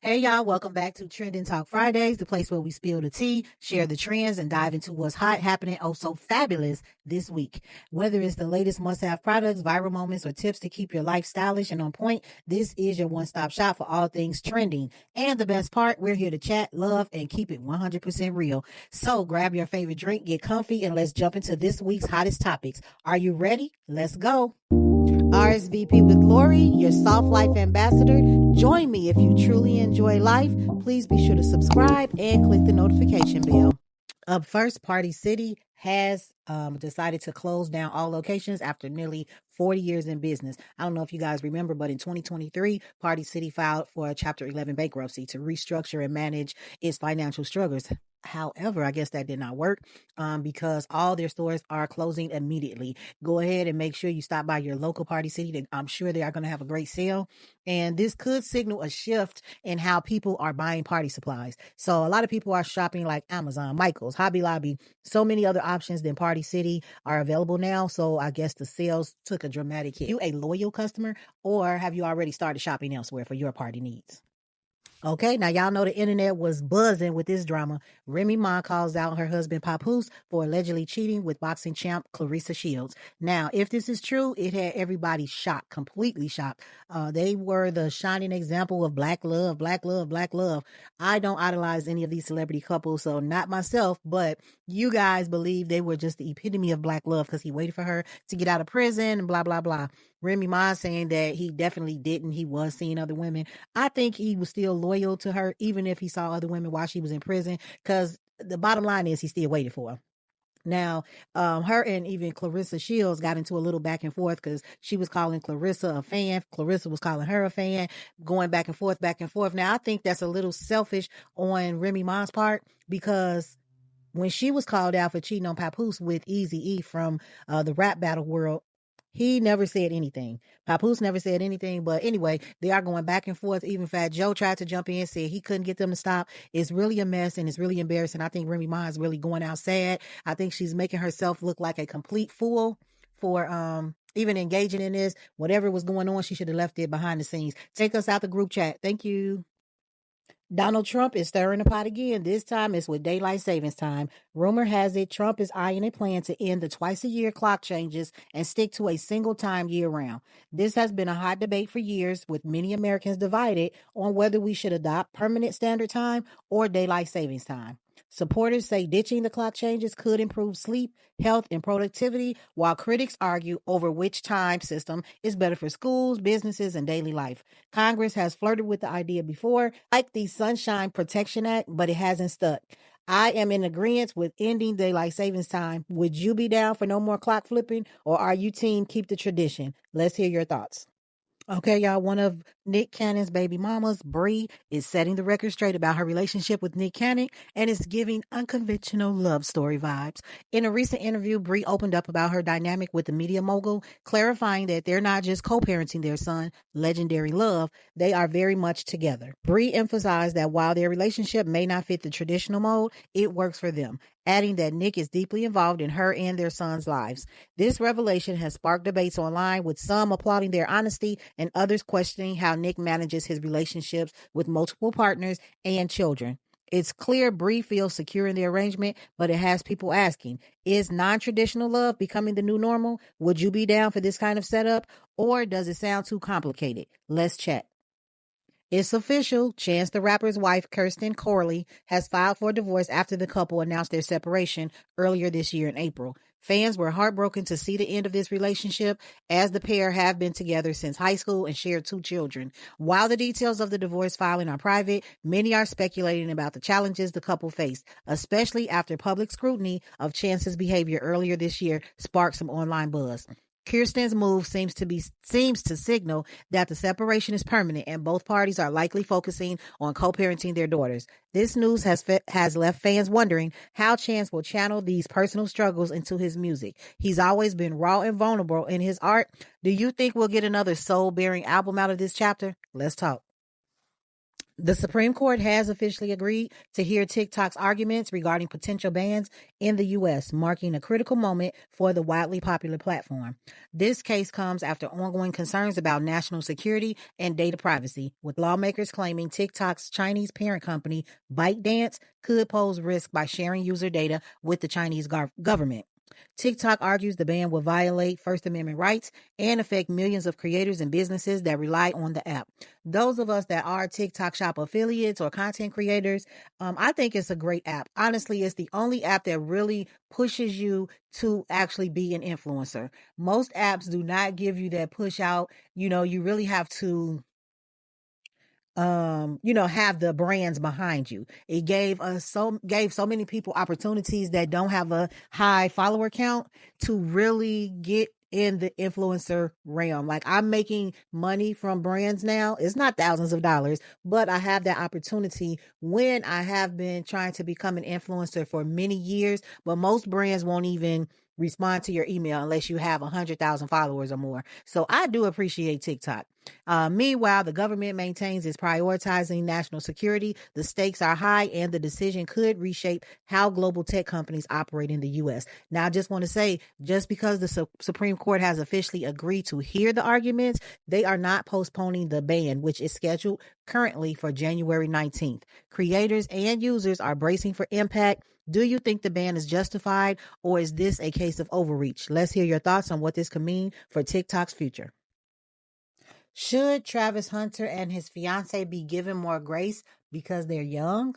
Hey y'all, welcome back to Trending Talk Fridays, the place where we spill the tea, share the trends, and dive into what's hot, happening, oh so fabulous this week. Whether it's the latest must-have products, viral moments, or tips to keep your life stylish and on point, this is your one-stop shop for all things trending. And the best part, we're here to chat, love, and keep it 100% real. So grab your favorite drink, get comfy, and let's jump into this week's hottest topics. Are you ready? Let's go. RSVP with Lori, your soft life ambassador. Join me if you truly enjoy life. Please be sure to subscribe and click the notification bell. Up first, Party City has decided to close down all locations after nearly 40 years in business. I don't know if you guys remember, but in 2023, Party City filed for a Chapter 11 bankruptcy to restructure and manage its financial struggles. However, I guess that did not work because all their stores are closing immediately. Go ahead and make sure you stop by your local Party City. I'm sure they are going to have a great sale. And this could signal a shift in how people are buying party supplies. So a lot of people are shopping like Amazon, Michael's, Hobby Lobby. So many other options than Party City are available now. So I guess the sales took a dramatic hit. Are you a loyal customer, or have you already started shopping elsewhere for your party needs? Okay, now y'all know the internet was buzzing with this drama. Remy Ma calls out her husband Papoose for allegedly cheating with boxing champ Clarissa Shields. Now, if this is true, it had everybody shocked, completely shocked. They were the shining example of black love, black love, black love. I don't idolize any of these celebrity couples, so not myself, but you guys believe they were just the epitome of black love because he waited for her to get out of prison and blah, blah, blah. Remy Ma saying that he definitely didn't. He was seeing other women. I think he was still loyal to her, even if he saw other women while she was in prison, because the bottom line is he still waited for her. Now, her and even Clarissa Shields got into a little back and forth because she was calling Clarissa a fan. Clarissa was calling her a fan, going back and forth, back and forth. Now, I think that's a little selfish on Remy Ma's part because when she was called out for cheating on Papoose with Eazy-E from the rap battle world, he never said anything. Papoose never said anything. But anyway, they are going back and forth. Even Fat Joe tried to jump in and said he couldn't get them to stop. It's really a mess and it's really embarrassing. I think Remy Ma is really going out sad. I think she's making herself look like a complete fool for even engaging in this. Whatever was going on, she should have left it behind the scenes. Take us out the group chat. Thank you. Donald Trump is stirring the pot again. This time it's with daylight savings time. Rumor has it Trump is eyeing a plan to end the twice-a-year clock changes and stick to a single time year-round. This has been a hot debate for years, with many Americans divided on whether we should adopt permanent standard time or daylight savings time. Supporters say ditching the clock changes could improve sleep, health, and productivity, while critics argue over which time system is better for schools, businesses, and daily life. Congress has flirted with the idea before, like the Sunshine Protection Act, but it hasn't stuck. I am in agreement with ending daylight savings time. Would you be down for no more clock flipping, or are you team keep the tradition? Let's hear your thoughts. Okay, y'all, one of Nick Cannon's baby mamas, Bree, is setting the record straight about her relationship with Nick Cannon and is giving unconventional love story vibes. In a recent interview, Bree opened up about her dynamic with the media mogul, clarifying that they're not just co-parenting their son, Legendary Love, they are very much together. Bree emphasized that while their relationship may not fit the traditional mold, it works for them, adding that Nick is deeply involved in her and their son's lives. This revelation has sparked debates online, with some applauding their honesty and others questioning how Nick manages his relationships with multiple partners and children. It's clear Bree feels secure in the arrangement, but it has people asking, is non-traditional love becoming the new normal? Would you be down for this kind of setup, or does it sound too complicated? Let's chat. It's official. Chance the Rapper's wife, Kirsten Corley, has filed for divorce after the couple announced their separation earlier this year in April. Fans were heartbroken to see the end of this relationship, as the pair have been together since high school and share 2 children. While the details of the divorce filing are private, many are speculating about the challenges the couple faced, especially after public scrutiny of Chance's behavior earlier this year sparked some online buzz. Kirsten's move seems to signal that the separation is permanent and both parties are likely focusing on co-parenting their daughters. This news has left fans wondering how Chance will channel these personal struggles into his music. He's always been raw and vulnerable in his art. Do you think we'll get another soul-bearing album out of this chapter? Let's talk. The Supreme Court has officially agreed to hear TikTok's arguments regarding potential bans in the U.S., marking a critical moment for the widely popular platform. This case comes after ongoing concerns about national security and data privacy, with lawmakers claiming TikTok's Chinese parent company, ByteDance, could pose risk by sharing user data with the Chinese government. TikTok argues the ban will violate First Amendment rights and affect millions of creators and businesses that rely on the app. Those of us that are TikTok Shop affiliates or content creators, I think it's a great app. Honestly, it's the only app that really pushes you to actually be an influencer. Most apps do not give you that push out. You really have to have the brands behind you. It gave so many people opportunities that don't have a high follower count to really get in the influencer realm. Like, I'm making money from brands now. It's not thousands of dollars, but I have that opportunity when I have been trying to become an influencer for many years, but most brands won't even respond to your email unless you have 100,000 followers or more. So I do appreciate TikTok. Meanwhile, the government maintains it's prioritizing national security. The stakes are high, and the decision could reshape how global tech companies operate in the U.S. Now, I just want to say, just because the Supreme Court has officially agreed to hear the arguments, they are not postponing the ban, which is scheduled currently for January 19th. Creators and users are bracing for impact. Do you think the ban is justified, or is this a case of overreach? Let's hear your thoughts on what this could mean for TikTok's future. Should Travis Hunter and his fiance be given more grace because they're young?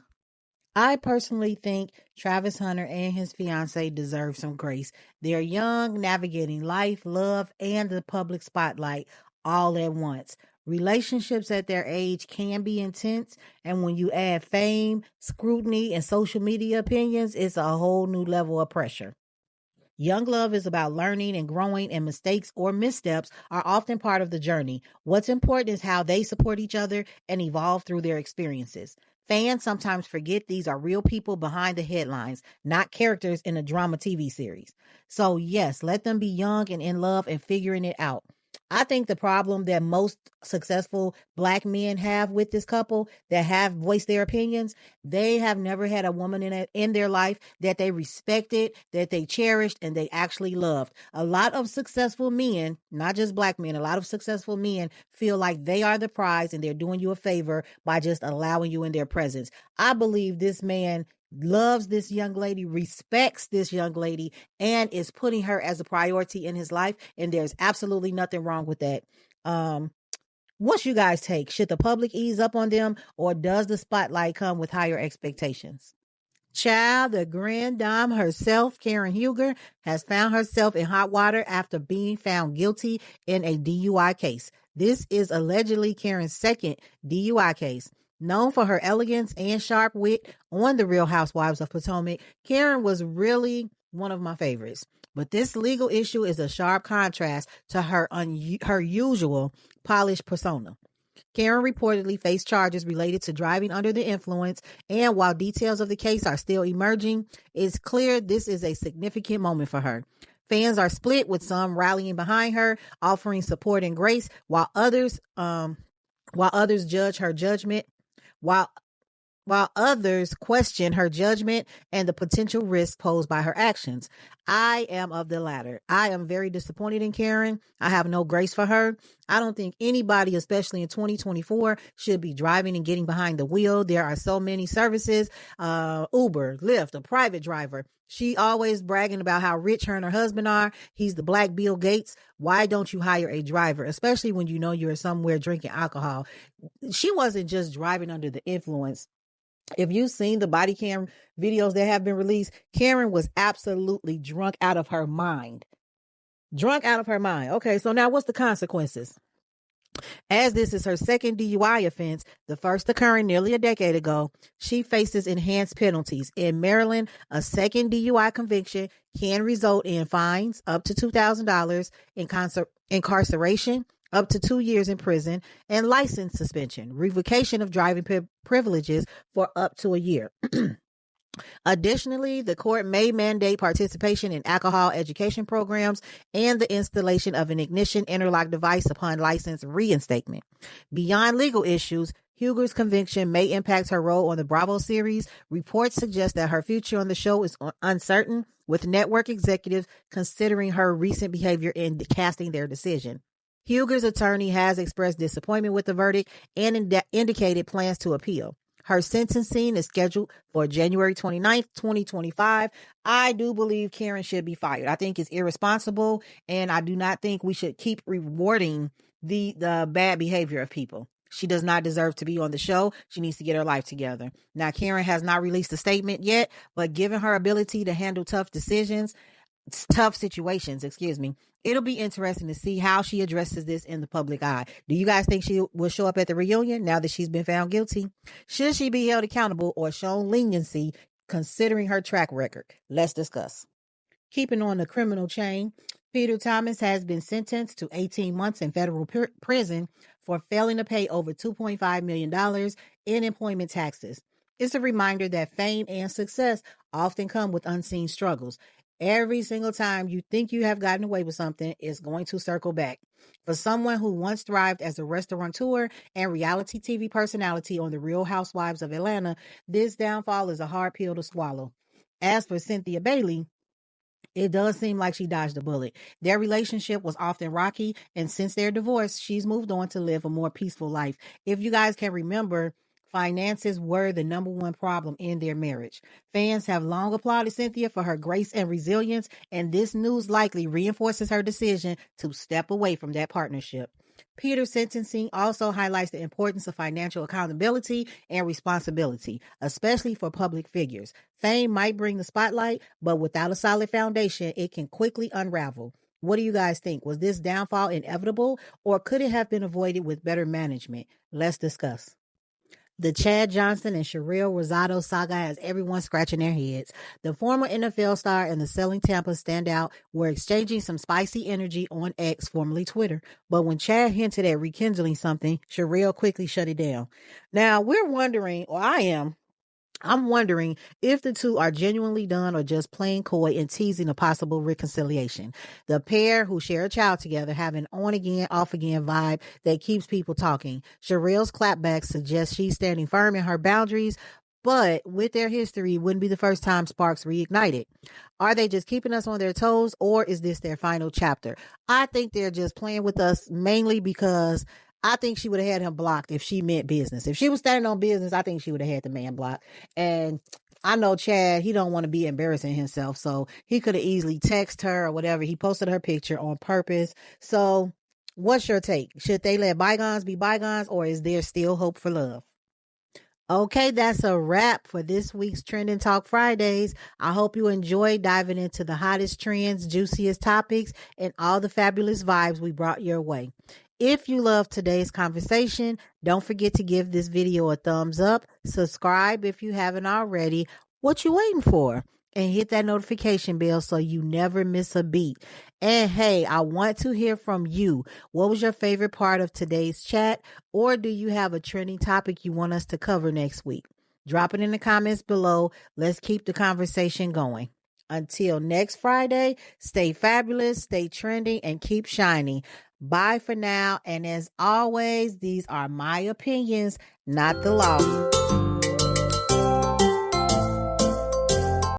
I personally think Travis Hunter and his fiance deserve some grace. They're young, navigating life, love, and the public spotlight all at once. Relationships at their age can be intense, and when you add fame, scrutiny, and social media opinions, it's a whole new level of pressure. Young love is about learning and growing, and mistakes or missteps are often part of the journey. What's important is how they support each other and evolve through their experiences. Fans sometimes forget these are real people behind the headlines, not characters in a drama TV series. So yes, let them be young and in love and figuring it out. I think the problem that most successful Black men have with this couple that have voiced their opinions, they have never had a woman in their life that they respected, that they cherished, and they actually loved. A lot of successful men, not just Black men, a lot of successful men feel like they are the prize and they're doing you a favor by just allowing you in their presence. I believe this man loves this young lady, respects this young lady, and is putting her as a priority in his life. And there's absolutely nothing wrong with that. What's you guys take? Should the public ease up on them, or does the spotlight come with higher expectations? Child, the Grande Dame herself, Karen Huger, has found herself in hot water after being found guilty in a DUI case. This is allegedly Karen's second DUI case. Known for her elegance and sharp wit on the Real Housewives of Potomac, Karen was really one of my favorites. But this legal issue is a sharp contrast to her usual polished persona. Karen reportedly faced charges related to driving under the influence, and while details of the case are still emerging, it's clear this is a significant moment for her. Fans are split, with some rallying behind her, offering support and grace, while others judge her judgment. While others question her judgment and the potential risk posed by her actions. I am of the latter. I am very disappointed in Karen. I have no grace for her. I don't think anybody, especially in 2024, should be driving and getting behind the wheel. There are so many services, Uber, Lyft, a private driver. She always bragging about how rich her and her husband are. He's the Black Bill Gates. Why don't you hire a driver, especially when you know you're somewhere drinking alcohol? She wasn't just driving under the influence. If you've seen the body cam videos that have been released, Karen was absolutely drunk out of her mind. Drunk out of her mind. Okay, so now what's the consequences? As this is her second DUI offense, the first occurring nearly a decade ago, she faces enhanced penalties. In Maryland, a second DUI conviction can result in fines up to $2,000, incarceration up to 2 years in prison, and license suspension, revocation of driving privileges for up to a year. Additionally, the court may mandate participation in alcohol education programs and the installation of an ignition interlock device upon license reinstatement. Beyond legal issues, Huger's conviction may impact her role on the Bravo series. Reports suggest that her future on the show is uncertain, with network executives considering her recent behavior in casting their decision. Huger's attorney has expressed disappointment with the verdict and indicated plans to appeal. Her sentencing is scheduled for January 29th, 2025. I do believe Karen should be fired. I think it's irresponsible, and I do not think we should keep rewarding the bad behavior of people. She does not deserve to be on the show. She needs to get her life together. Now, Karen has not released a statement yet, but given her ability to handle tough situations, it'll be interesting to see how she addresses this in the public eye. Do you guys think she will show up at the reunion now that she's been found guilty? Should she be held accountable or shown leniency considering her track record? Let's discuss. Keeping on the criminal chain, Peter Thomas has been sentenced to 18 months in federal prison for failing to pay over $2.5 million in employment taxes. It's a reminder that fame and success often come with unseen struggles. Every single time you think you have gotten away with something, it's going to circle back. For someone who once thrived as a restaurateur and reality TV personality on the Real Housewives of Atlanta, this downfall is a hard pill to swallow. As for Cynthia Bailey, it does seem like she dodged a bullet. Their relationship was often rocky, and since their divorce, she's moved on to live a more peaceful life. If you guys can remember, finances were the number one problem in their marriage. Fans have long applauded Cynthia for her grace and resilience, and this news likely reinforces her decision to step away from that partnership. Peter's sentencing also highlights the importance of financial accountability and responsibility, especially for public figures. Fame might bring the spotlight, but without a solid foundation, it can quickly unravel. What do you guys think? Was this downfall inevitable, or could it have been avoided with better management? Let's discuss. The Chad Johnson and Sherelle Rosado saga has everyone scratching their heads. The former NFL star and the Selling Tampa standout were exchanging some spicy energy on X, formerly Twitter. But when Chad hinted at rekindling something, Sherelle quickly shut it down. Now, we're wondering, or I'm wondering if the two are genuinely done or just playing coy and teasing a possible reconciliation. The pair, who share a child together, have an on-again, off-again vibe that keeps people talking. Sherelle's clapback suggests she's standing firm in her boundaries, but with their history, it wouldn't be the first time sparks reignited. Are they just keeping us on their toes, or is this their final chapter? I think they're just playing with us mainly because I think she would have had him blocked if she meant business. If she was standing on business, I think she would have had the man blocked. And I know Chad, he don't want to be embarrassing himself, so he could have easily texted her or whatever. He posted her picture on purpose. So what's your take? Should they let bygones be bygones, or is there still hope for love? Okay, that's a wrap for this week's Trending Talk Fridays. I hope you enjoyed diving into the hottest trends, juiciest topics, and all the fabulous vibes we brought your way. If you love today's conversation, don't forget to give this video a thumbs up, subscribe if you haven't already. What you waiting for? And hit that notification bell so you never miss a beat. And hey, I want to hear from you. What was your favorite part of today's chat? Or do you have a trending topic you want us to cover next week? Drop it in the comments below. Let's keep the conversation going. Until next Friday, stay fabulous, stay trending, and keep shining. Bye for now. And as always, these are my opinions, not the law.